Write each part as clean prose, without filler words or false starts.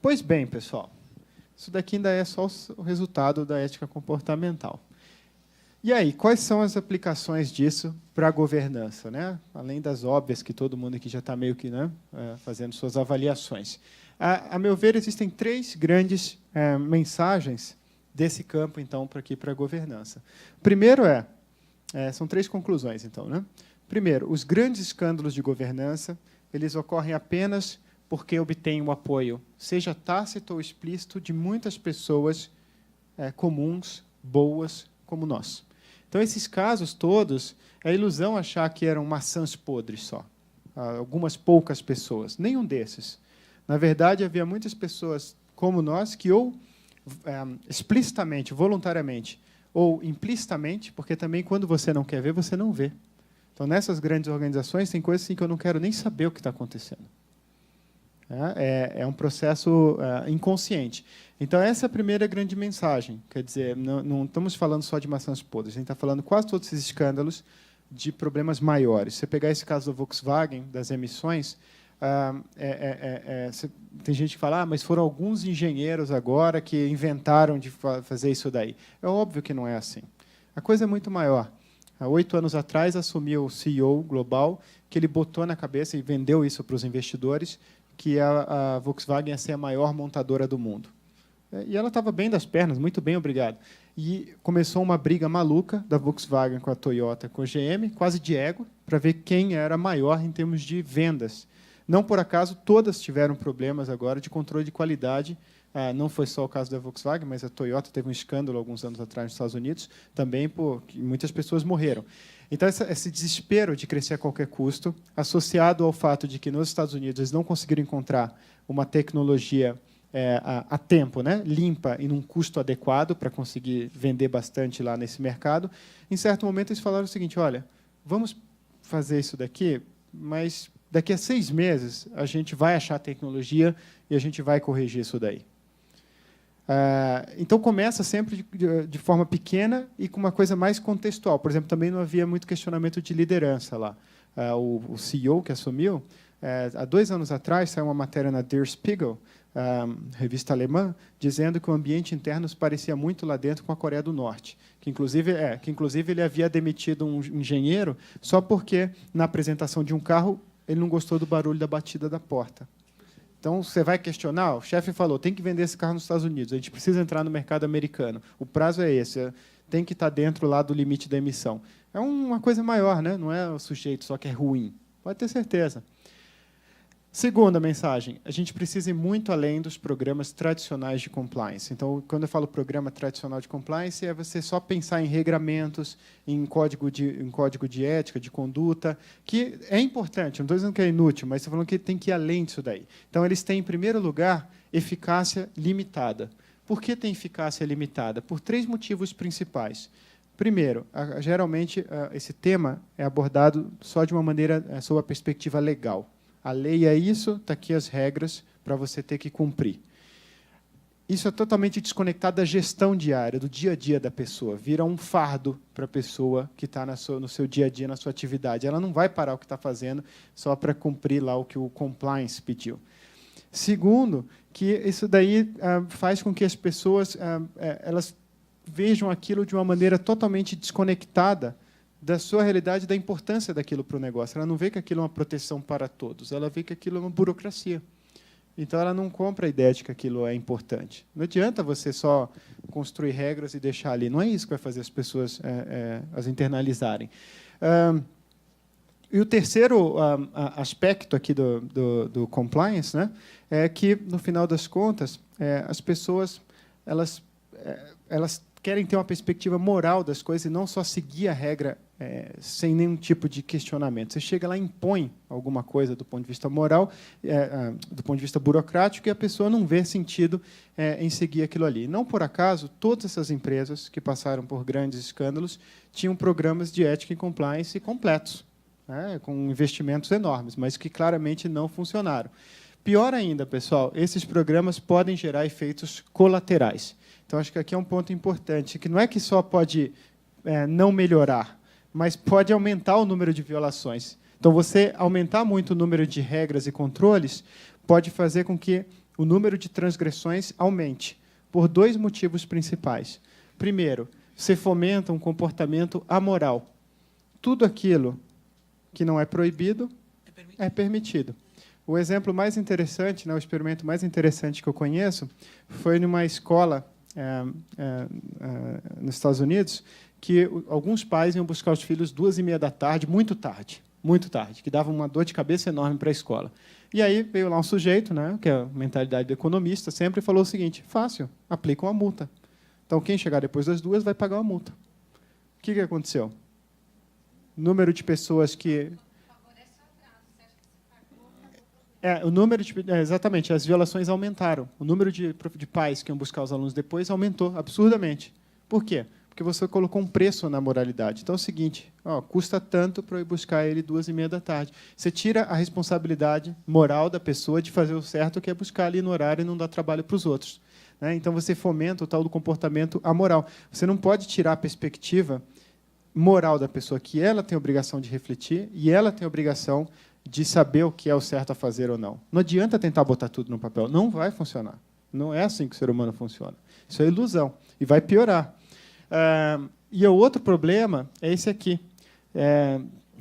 Pois bem, pessoal, isso daqui ainda é só o resultado da ética comportamental. E aí, quais são as aplicações disso para a governança, né? Além das óbvias que todo mundo aqui já está meio que, né, fazendo suas avaliações. A meu ver, existem três grandes mensagens desse campo, então, para aqui para a governança. Primeiro são três conclusões, então, né? Primeiro, os grandes escândalos de governança, eles ocorrem apenas porque obtêm o apoio, seja tácito ou explícito, de muitas pessoas comuns, boas, como nós. Então, esses casos todos, é ilusão achar que eram maçãs podres só. Algumas poucas pessoas. Nenhum desses. Na verdade, havia muitas pessoas como nós que ou explicitamente, voluntariamente, ou implicitamente, porque também quando você não quer ver, você não vê. Então, nessas grandes organizações, tem coisas assim que eu não quero nem saber o que está acontecendo. É um processo inconsciente. Então, essa é a primeira grande mensagem. Quer dizer, não estamos falando só de maçãs podres, a gente está falando quase todos esses escândalos de problemas maiores. Se você pegar esse caso do Volkswagen, das emissões, tem gente que fala, mas foram alguns engenheiros agora que inventaram de fazer isso daí. É óbvio que não é assim. A coisa é muito maior. Há 8 anos atrás, assumiu o CEO global, que ele botou na cabeça e vendeu isso para os investidores, que a Volkswagen ia ser a maior montadora do mundo. E ela estava bem das pernas, muito bem, obrigado. E começou uma briga maluca da Volkswagen com a Toyota, com a GM, quase de ego, para ver quem era maior em termos de vendas. Não por acaso, todas tiveram problemas agora de controle de qualidade. Não foi só o caso da Volkswagen, mas a Toyota teve um escândalo alguns anos atrás nos Estados Unidos, também porque muitas pessoas morreram. Então, esse desespero de crescer a qualquer custo, associado ao fato de que nos Estados Unidos eles não conseguiram encontrar uma tecnologia a tempo, né, limpa e num custo adequado para conseguir vender bastante lá nesse mercado, em certo momento eles falaram o seguinte, olha, vamos fazer isso daqui, mas daqui a 6 meses a gente vai achar a tecnologia e a gente vai corrigir isso daí. Então, começa sempre de forma pequena e com uma coisa mais contextual. Por exemplo, também não havia muito questionamento de liderança lá. O CEO que assumiu, há 2 anos atrás, saiu uma matéria na Der Spiegel, revista alemã, dizendo que o ambiente interno se parecia muito lá dentro com a Coreia do Norte, que inclusive ele havia demitido um engenheiro só porque, na apresentação de um carro, ele não gostou do barulho da batida da porta. Então, você vai questionar, o chefe falou, tem que vender esse carro nos Estados Unidos, a gente precisa entrar no mercado americano, o prazo é esse, tem que estar dentro lá do limite da emissão. É uma coisa maior, né? Não é o sujeito só que é ruim, pode ter certeza. Segunda mensagem, a gente precisa ir muito além dos programas tradicionais de compliance. Então, quando eu falo programa tradicional de compliance, é você só pensar em regramentos, em código de ética, de conduta, que é importante, não estou dizendo que é inútil, mas estou falando que tem que ir além disso daí. Então, eles têm, em primeiro lugar, eficácia limitada. Por que tem eficácia limitada? Por 3 motivos principais. Primeiro, geralmente, esse tema é abordado só de uma maneira, sob a perspectiva legal. A lei é isso, está aqui as regras para você ter que cumprir. Isso é totalmente desconectado da gestão diária, do dia a dia da pessoa. Vira um fardo para a pessoa que está no seu dia a dia, na sua atividade. Ela não vai parar o que está fazendo só para cumprir lá o que o compliance pediu. Segundo, que isso daí faz com que as pessoas elas vejam aquilo de uma maneira totalmente desconectada da sua realidade, da importância daquilo para o negócio. Ela não vê que aquilo é uma proteção para todos, ela vê que aquilo é uma burocracia. Então, ela não compra a ideia de que aquilo é importante. Não adianta você só construir regras e deixar ali. Não é isso que vai fazer as pessoas as internalizarem. E o terceiro aspecto aqui do compliance, né, é que, no final das contas, as pessoas elas querem ter uma perspectiva moral das coisas e não só seguir a regra sem nenhum tipo de questionamento. Você chega lá e impõe alguma coisa do ponto de vista moral, do ponto de vista burocrático, e a pessoa não vê sentido em seguir aquilo ali. Não por acaso, todas essas empresas que passaram por grandes escândalos tinham programas de ética e compliance completos, com investimentos enormes, mas que claramente não funcionaram. Pior ainda, pessoal, esses programas podem gerar efeitos colaterais. Então, acho que aqui é um ponto importante, que não é que só pode não melhorar, mas pode aumentar o número de violações. Então, você aumentar muito o número de regras e controles pode fazer com que o número de transgressões aumente, por dois motivos principais. Primeiro, você fomenta um comportamento amoral. Tudo aquilo que não é proibido é permitido. O exemplo mais interessante, né, o experimento mais interessante que eu conheço, foi numa escola nos Estados Unidos, que alguns pais iam buscar os filhos 2h30 da tarde, muito tarde, que dava uma dor de cabeça enorme para a escola. E aí veio lá um sujeito, né, que é a mentalidade do economista, sempre falou o seguinte: fácil, aplica uma multa. Então, quem chegar depois das 2 vai pagar uma multa. O que aconteceu? Número de pessoas que... o número exatamente, as violações aumentaram. O número de pais que iam buscar os alunos depois aumentou absurdamente. Por quê? Porque você colocou um preço na moralidade. Então é o seguinte: custa tanto para eu ir buscar ele 2h30 da tarde. Você tira a responsabilidade moral da pessoa de fazer o certo, que é buscar ali no horário e não dar trabalho para os outros. Né? Então você fomenta o tal do comportamento amoral. Você não pode tirar a perspectiva moral da pessoa, que ela tem a obrigação de refletir e ela tem a obrigação de saber o que é o certo a fazer ou não. Não adianta tentar botar tudo no papel. Não vai funcionar. Não é assim que o ser humano funciona. Isso é ilusão. E vai piorar. E o outro problema é esse aqui.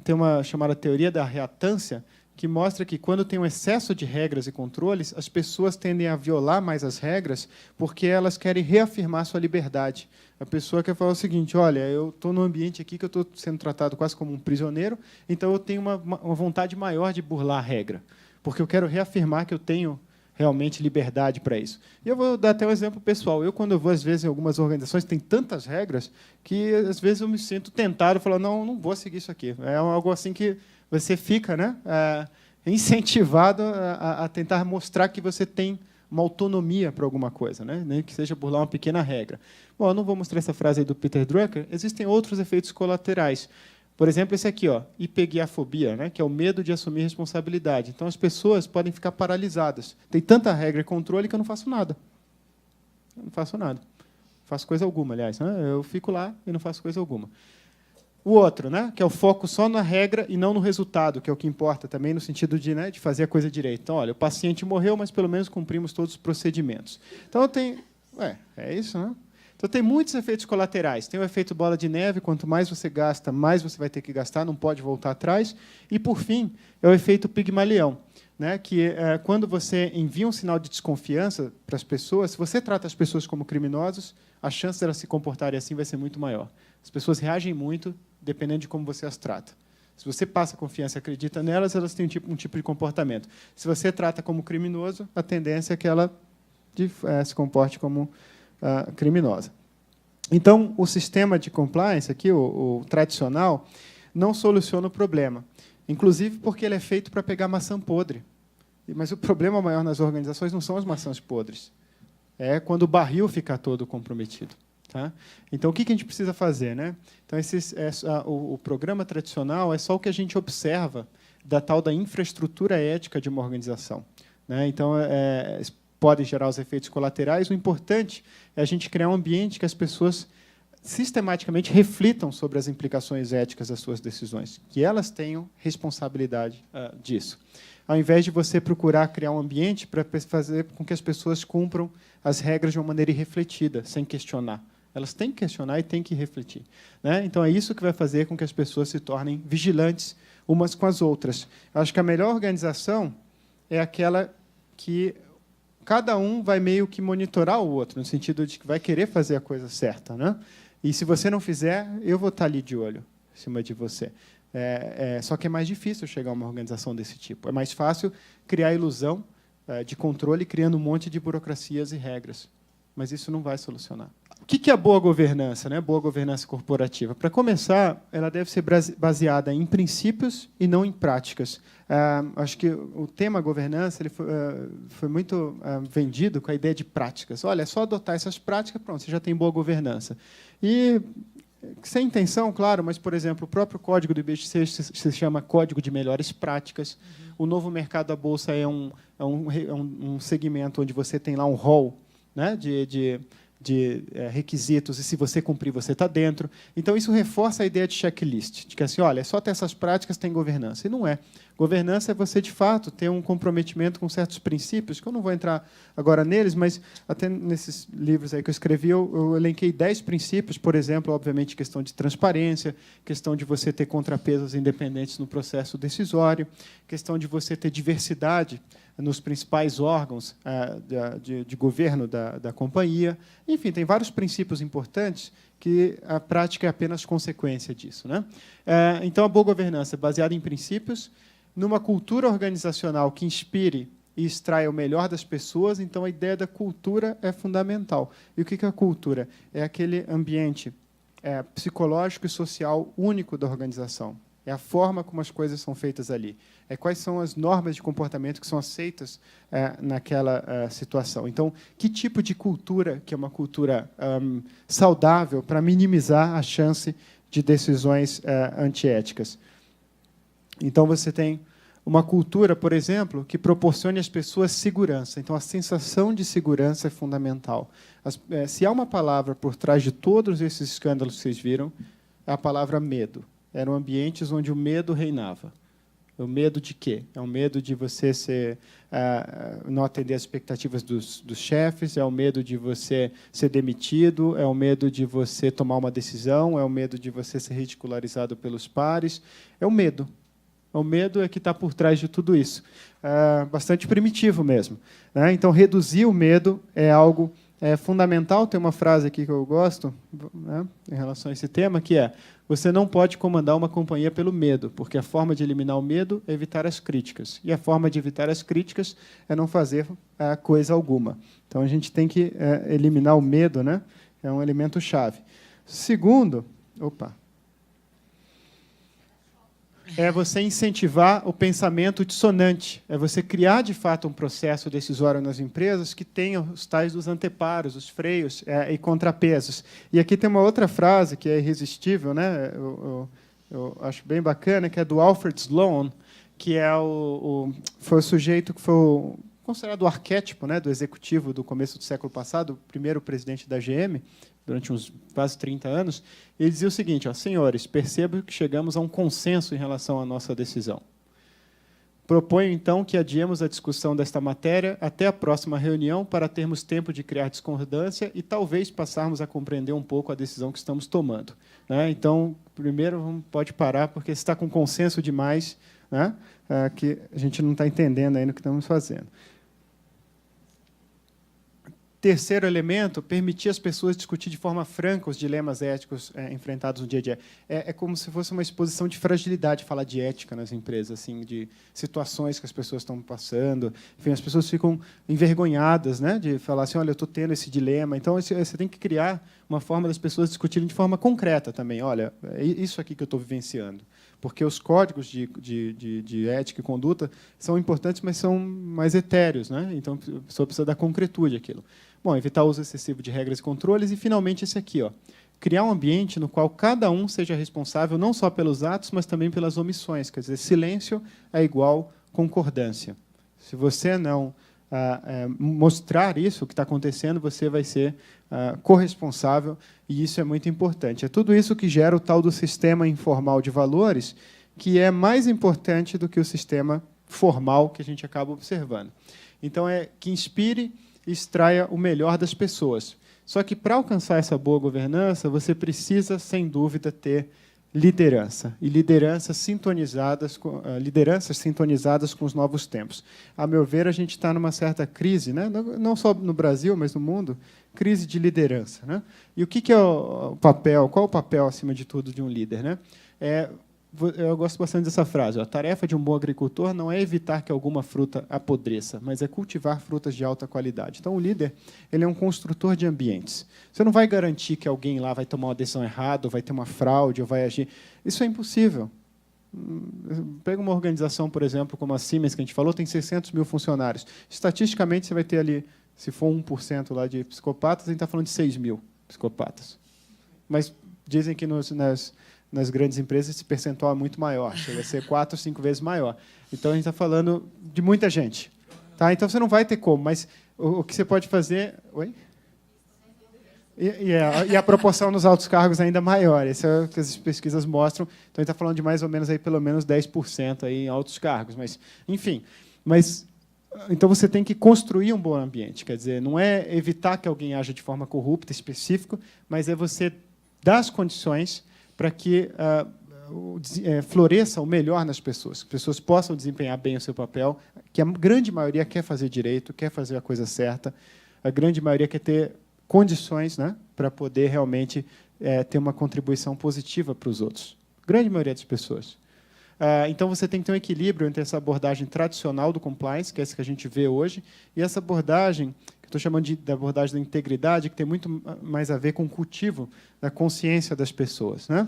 Tem uma chamada teoria da reatância, que mostra que, quando tem um excesso de regras e controles, as pessoas tendem a violar mais as regras porque elas querem reafirmar sua liberdade. A pessoa quer falar o seguinte: olha, eu estou num ambiente aqui que eu estou sendo tratado quase como um prisioneiro, então eu tenho uma vontade maior de burlar a regra, porque eu quero reafirmar que eu tenho realmente liberdade para isso. E eu vou dar até um exemplo pessoal. Quando eu vou, às vezes, em algumas organizações, tem tantas regras que, às vezes, eu me sinto tentado a falar: não vou seguir isso aqui. É algo assim que você fica, né, incentivado a tentar mostrar que você tem uma autonomia para alguma coisa, né? Nem que seja burlar uma pequena regra. Bom, eu não vou mostrar essa frase aí do Peter Drucker. Existem outros efeitos colaterais. Por exemplo, esse aqui, hipegiafobia, né, que é o medo de assumir responsabilidade. Então, as pessoas podem ficar paralisadas. Tem tanta regra e controle que eu não faço nada. Eu não faço nada. Faço coisa alguma, aliás. Né? Eu fico lá e não faço coisa alguma. O outro, né, que é o foco só na regra e não no resultado, que é o que importa também, no sentido de fazer a coisa direito. Então, olha, o paciente morreu, mas pelo menos cumprimos todos os procedimentos. Então, é isso, né? Então, tem muitos efeitos colaterais. Tem o efeito bola de neve: quanto mais você gasta, mais você vai ter que gastar, não pode voltar atrás. E, por fim, é o efeito Pigmalião, né, que quando você envia um sinal de desconfiança para as pessoas, se você trata as pessoas como criminosos, a chance de elas se comportarem assim vai ser muito maior. As pessoas reagem muito dependendo de como você as trata. Se você passa confiança e acredita nelas, elas têm um tipo de comportamento. Se você trata como criminoso, a tendência é que ela se comporte como criminosa. Então, o sistema de compliance, aqui, o tradicional, não soluciona o problema, inclusive porque ele é feito para pegar maçã podre. Mas o problema maior nas organizações não são as maçãs podres, é quando o barril fica todo comprometido. Tá? Então, o que a gente precisa fazer? Né? Então, o programa tradicional é só o que a gente observa da tal da infraestrutura ética de uma organização. Né? Então, podem gerar os efeitos colaterais. O importante é a gente criar um ambiente que as pessoas sistematicamente reflitam sobre as implicações éticas das suas decisões, que elas tenham responsabilidade disso. Ao invés de você procurar criar um ambiente para fazer com que as pessoas cumpram as regras de uma maneira irrefletida, sem questionar. Elas têm que questionar e têm que refletir. Né? Então, é isso que vai fazer com que as pessoas se tornem vigilantes umas com as outras. Eu acho que a melhor organização é aquela que cada um vai meio que monitorar o outro, no sentido de que vai querer fazer a coisa certa. Né? E, se você não fizer, eu vou estar ali de olho em cima de você. Só que é mais difícil chegar a uma organização desse tipo. É mais fácil criar ilusão de controle, criando um monte de burocracias e regras. Mas isso não vai solucionar. O que é boa governança, né? Boa governança corporativa? Para começar, ela deve ser baseada em princípios e não em práticas. Acho que o tema governança ele foi muito vendido com a ideia de práticas. Olha, é só adotar essas práticas, pronto, você já tem boa governança. E, sem intenção, claro, mas, por exemplo, o próprio código do IBGC se chama Código de Melhores Práticas. O novo mercado da Bolsa é um segmento onde você tem lá um hall, né, de requisitos, e, se você cumprir, você está dentro. Então, isso reforça a ideia de checklist, de que, assim, olha, é só ter essas práticas, tem governança. E não é. Governança é você, de fato, ter um comprometimento com certos princípios, que eu não vou entrar agora neles, mas até nesses livros aí que eu escrevi, eu elenquei 10 princípios, por exemplo, obviamente, questão de transparência, questão de você ter contrapesos independentes no processo decisório, questão de você ter diversidade nos principais órgãos de governo da companhia. Enfim, tem vários princípios importantes que a prática é apenas consequência disso, né? Então, a boa governança é baseada em princípios, numa cultura organizacional que inspire e extraia o melhor das pessoas. Então, a ideia da cultura é fundamental. E o que é a cultura? É aquele ambiente psicológico e social único da organização. É a forma como as coisas são feitas ali. É quais são as normas de comportamento que são aceitas naquela situação. Então, que tipo de cultura, que é uma cultura saudável, para minimizar a chance de decisões antiéticas? Então, você tem uma cultura, por exemplo, que proporcione às pessoas segurança. Então, a sensação de segurança é fundamental. Se há uma palavra por trás de todos esses escândalos que vocês viram, é a palavra medo. Eram ambientes onde o medo reinava. O medo de quê? É o medo de você não atender às expectativas dos chefes, é o medo de você ser demitido, é o medo de você tomar uma decisão, é o medo de você ser ridicularizado pelos pares. É o medo. O medo é que está por trás de tudo isso. Bastante primitivo mesmo, né? Então, reduzir o medo é algo fundamental. Tem uma frase aqui que eu gosto, né, em relação a esse tema, que é: você não pode comandar uma companhia pelo medo, porque a forma de eliminar o medo é evitar as críticas. E a forma de evitar as críticas é não fazer coisa alguma. Então, a gente tem que eliminar o medo, né? É um elemento chave. Segundo, é você incentivar o pensamento dissonante. É você criar, de fato, um processo decisório nas empresas que tenha os tais dos anteparos, os freios e contrapesos. E aqui tem uma outra frase que é irresistível, né? Eu acho bem bacana, que é do Alfred Sloan, que foi o sujeito que foi considerado o arquétipo, né, do executivo do começo do século passado, o primeiro presidente da GM, durante uns quase 30 anos. Ele dizia o seguinte: senhores, percebo que chegamos a um consenso em relação à nossa decisão. Proponho, então, que adiemos a discussão desta matéria até a próxima reunião para termos tempo de criar discordância e talvez passarmos a compreender um pouco a decisão que estamos tomando, né? Então, primeiro, pode parar, porque se está com consenso demais, né, que a gente não está entendendo ainda o que estamos fazendo. Terceiro elemento, permitir às pessoas discutir de forma franca os dilemas éticos enfrentados no dia a dia. É como se fosse uma exposição de fragilidade falar de ética nas empresas, assim, de situações que as pessoas estão passando. Enfim, as pessoas ficam envergonhadas, né, de falar assim: olha, eu estou tendo esse dilema. Então, você tem que criar uma forma das pessoas discutirem de forma concreta também. Olha, é isso aqui que eu estou vivenciando. Porque os códigos de ética e conduta são importantes, mas são mais etéreos, né? Então, a pessoa precisa dar concretude àquilo. Bom, evitar o uso excessivo de regras e controles. E, finalmente, esse aqui, criar um ambiente no qual cada um seja responsável não só pelos atos, mas também pelas omissões. Quer dizer, silêncio é igual concordância. Se você não mostrar isso, o que está acontecendo, você vai ser corresponsável, e isso é muito importante. É tudo isso que gera o tal do sistema informal de valores, que é mais importante do que o sistema formal que a gente acaba observando. Então, é que inspire e extraia o melhor das pessoas. Só que, para alcançar essa boa governança, você precisa, sem dúvida, ter liderança, e lideranças sintonizadas com os novos tempos. A meu ver, a gente está numa certa crise, né? Não só no Brasil, mas no mundo, crise de liderança, né? E o que é o papel? Qual é o papel, acima de tudo, de um líder, né? Eu gosto bastante dessa frase: a tarefa de um bom agricultor não é evitar que alguma fruta apodreça, mas é cultivar frutas de alta qualidade. Então, o líder, ele é um construtor de ambientes. Você não vai garantir que alguém lá vai tomar uma decisão errada, ou vai ter uma fraude, ou vai agir. Isso é impossível. Pega uma organização, por exemplo, como a Siemens, que a gente falou, tem 600 mil funcionários. Estatisticamente, você vai ter ali, se for 1% lá de psicopatas, a gente está falando de 6 mil psicopatas. Mas dizem que nas grandes empresas esse percentual é muito maior, chega a ser 4 ou 5 vezes maior. Então, a gente está falando de muita gente. Tá? Então, você não vai ter como, mas o que você pode fazer... Oi? E a proporção nos altos cargos ainda maior. Isso é o que as pesquisas mostram. Então, a gente está falando de mais ou menos aí, pelo menos 10% aí em altos cargos. Mas, enfim. Então, você tem que construir um bom ambiente. Quer dizer, não é evitar que alguém haja de forma corrupta, específico, mas é você dar as condições para que floresça o melhor nas pessoas. Que as pessoas possam desempenhar bem o seu papel, que a grande maioria quer fazer direito, quer fazer a coisa certa. A grande maioria quer ter condições, né, para poder realmente ter uma contribuição positiva para os outros. A grande maioria das pessoas. Então, você tem que ter um equilíbrio entre essa abordagem tradicional do compliance, que é essa que a gente vê hoje, e essa abordagem, que eu estou chamando de abordagem da integridade, que tem muito mais a ver com o cultivo da consciência das pessoas. Né?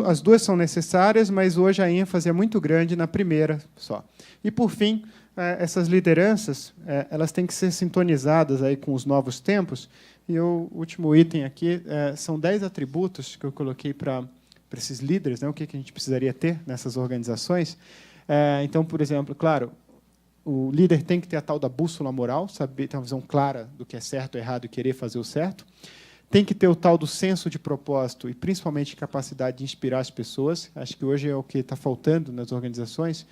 As duas são necessárias, mas hoje a ênfase é muito grande na primeira só. E, por fim, essas lideranças elas têm que ser sintonizadas aí com os novos tempos. E o último item aqui são 10 atributos que eu coloquei para esses líderes, né, o que a gente precisaria ter nessas organizações. Então, por exemplo, claro, o líder tem que ter a tal da bússola moral, saber ter uma visão clara do que é certo ou errado e querer fazer o certo. Tem que ter o tal do senso de propósito e, principalmente, capacidade de inspirar as pessoas. Acho que hoje é o que está faltando nas organizações,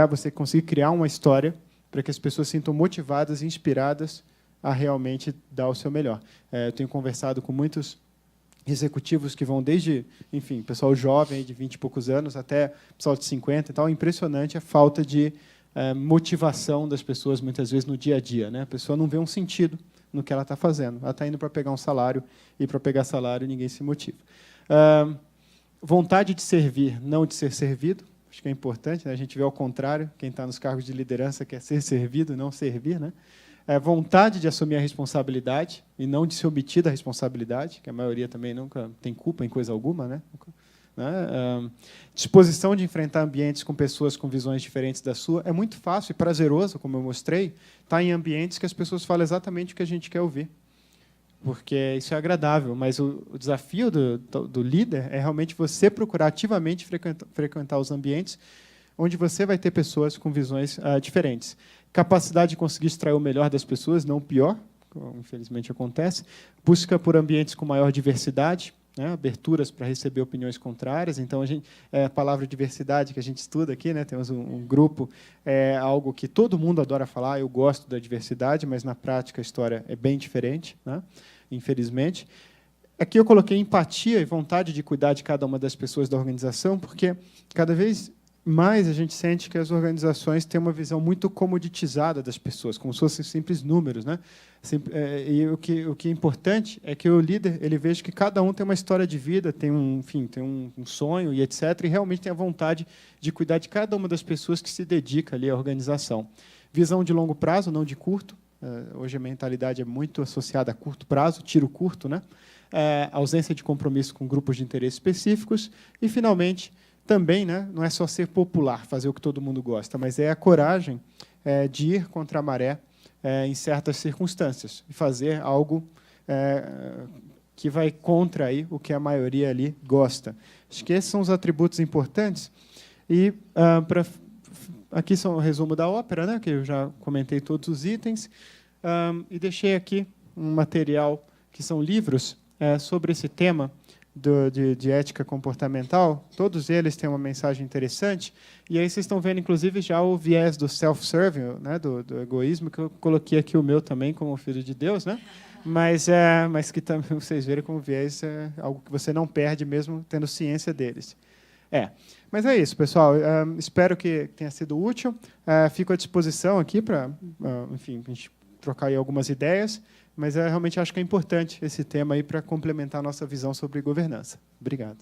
você conseguir criar uma história para que as pessoas se sintam motivadas e inspiradas a realmente dar o seu melhor. Eu tenho conversado com muitos executivos que vão desde, enfim, pessoal jovem, de 20 e poucos anos, até pessoal de 50 e tal. É impressionante a falta de motivação das pessoas, muitas vezes, no dia a dia. Né? A pessoa não vê um sentido no que ela está fazendo. Ela está indo para pegar um salário, e para pegar salário ninguém se motiva. Vontade de servir, não de ser servido. Acho que é importante, né? A gente vê ao contrário, quem está nos cargos de liderança quer ser servido, não servir. Né? Vontade de assumir a responsabilidade e não de se omitir da responsabilidade, que a maioria também nunca tem culpa em coisa alguma. Né? Disposição de enfrentar ambientes com pessoas com visões diferentes da sua. É muito fácil e prazeroso, como eu mostrei, estar em ambientes que as pessoas falam exatamente o que a gente quer ouvir, porque isso é agradável, mas o desafio do líder é realmente você procurar ativamente frequentar os ambientes onde você vai ter pessoas com visões diferentes. Capacidade de conseguir extrair o melhor das pessoas, não o pior, como infelizmente acontece. Busca por ambientes com maior diversidade, né? Aberturas para receber opiniões contrárias. Então, a palavra diversidade que a gente estuda aqui, né? Temos um grupo, algo que todo mundo adora falar. Eu gosto da diversidade, mas, na prática, a história é bem diferente, né? Infelizmente. Aqui eu coloquei empatia e vontade de cuidar de cada uma das pessoas da organização, porque cada vez mais a gente sente que as organizações têm uma visão muito comoditizada das pessoas, como se fossem simples números. Né? E o que é importante é que o líder ele veja que cada um tem uma história de vida, tem um sonho e etc., e realmente tem a vontade de cuidar de cada uma das pessoas que se dedica ali à organização. Visão de longo prazo, não de curto. Hoje a mentalidade é muito associada a curto prazo, tiro curto, né? Ausência de compromisso com grupos de interesse específicos e, finalmente, também, né, não é só ser popular, fazer o que todo mundo gosta, mas é a coragem de ir contra a maré em certas circunstâncias e fazer algo que vai contra aí o que a maioria ali gosta. Acho que esses são os atributos importantes. E aqui são o resumo da ópera, né, que eu já comentei todos os itens, e deixei aqui um material que são livros sobre esse tema de ética comportamental. Todos eles têm uma mensagem interessante. E aí vocês estão vendo, inclusive, já o viés do self-serving, né, do egoísmo, que eu coloquei aqui o meu também como filho de Deus, né? Mas que também vocês verem como viés é algo que você não perde mesmo tendo ciência deles. Mas é isso, pessoal. Espero que tenha sido útil. Fico à disposição aqui para, enfim, a gente trocar aí algumas ideias. Mas eu realmente acho que é importante esse tema aí para complementar a nossa visão sobre governança. Obrigado.